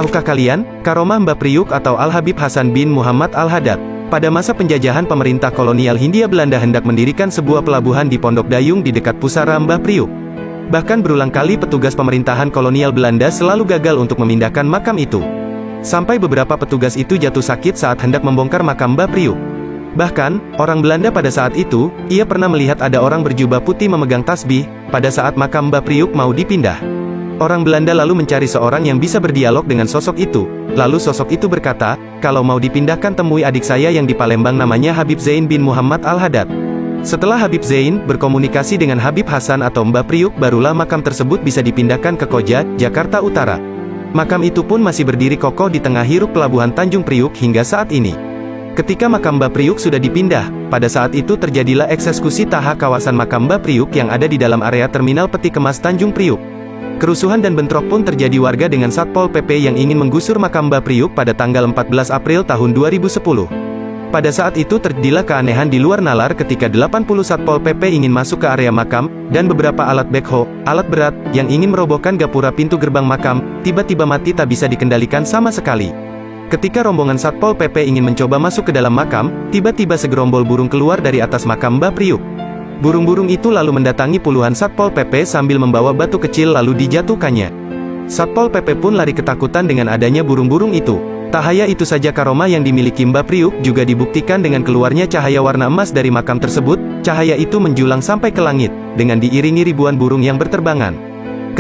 Tahukah kalian, karomah Mbah Priuk atau Al-Habib Hasan bin Muhammad Al-Haddad? Pada masa penjajahan pemerintah kolonial Hindia Belanda hendak mendirikan sebuah pelabuhan di Pondok Dayung di dekat pusara Mbah Priuk. Bahkan berulang kali petugas pemerintahan kolonial Belanda selalu gagal untuk memindahkan makam itu. Sampai beberapa petugas itu jatuh sakit saat hendak membongkar makam Mbah Priuk. Bahkan, orang Belanda pada saat itu, ia pernah melihat ada orang berjubah putih memegang tasbih, pada saat makam Mbah Priuk mau dipindah. Orang Belanda lalu mencari seorang yang bisa berdialog dengan sosok itu. Lalu sosok itu berkata, kalau mau dipindahkan temui adik saya yang di Palembang namanya Habib Zain bin Muhammad Al-Haddad. Setelah Habib Zain berkomunikasi dengan Habib Hasan atau Mbah Priuk, barulah makam tersebut bisa dipindahkan ke Koja, Jakarta Utara. Makam itu pun masih berdiri kokoh di tengah hiruk pelabuhan Tanjung Priuk hingga saat ini. Ketika makam Mbah Priuk sudah dipindah, pada saat itu terjadilah eksekusi tahap kawasan makam Mbah Priuk yang ada di dalam area terminal peti kemas Tanjung Priuk. Kerusuhan dan bentrok pun terjadi warga dengan Satpol PP yang ingin menggusur makam Mbah Priuk pada tanggal 14 April tahun 2010. Pada saat itu terjadilah keanehan di luar nalar ketika 80 Satpol PP ingin masuk ke area makam, dan beberapa alat backhoe, alat berat, yang ingin merobohkan gapura pintu gerbang makam, tiba-tiba mati tak bisa dikendalikan sama sekali. Ketika rombongan Satpol PP ingin mencoba masuk ke dalam makam, tiba-tiba segerombol burung keluar dari atas makam Mbah Priuk. Burung-burung itu lalu mendatangi puluhan Satpol PP sambil membawa batu kecil lalu dijatuhkannya. Satpol PP pun lari ketakutan dengan adanya burung-burung itu. Tak hanya itu saja, karomah yang dimiliki Mbah Priuk juga dibuktikan dengan keluarnya cahaya warna emas dari makam tersebut. Cahaya itu menjulang sampai ke langit, dengan diiringi ribuan burung yang berterbangan.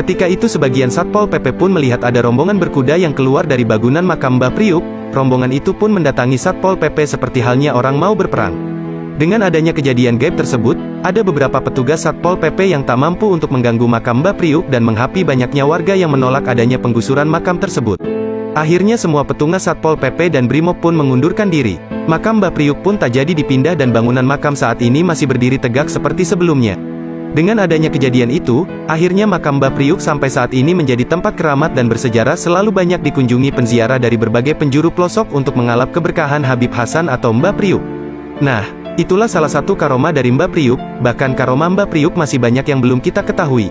Ketika itu sebagian Satpol PP pun melihat ada rombongan berkuda yang keluar dari bangunan makam Mbah Priuk. Rombongan itu pun mendatangi Satpol PP seperti halnya orang mau berperang. Dengan adanya kejadian gaib tersebut, ada beberapa petugas Satpol PP yang tak mampu untuk mengganggu makam Mbah Priuk dan menghapi banyaknya warga yang menolak adanya penggusuran makam tersebut. Akhirnya semua petugas Satpol PP dan Brimob pun mengundurkan diri. Makam Mbah Priuk pun tak jadi dipindah dan bangunan makam saat ini masih berdiri tegak seperti sebelumnya. Dengan adanya kejadian itu, akhirnya makam Mbah Priuk sampai saat ini menjadi tempat keramat dan bersejarah, selalu banyak dikunjungi penziarah dari berbagai penjuru pelosok untuk mengalap keberkahan Habib Hasan atau Mbah Priuk. Nah, itulah salah satu karomah dari Mbah Priuk. Bahkan karomah Mbah Priuk masih banyak yang belum kita ketahui.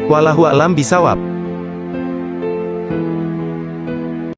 Wallahu a'lam bishawab.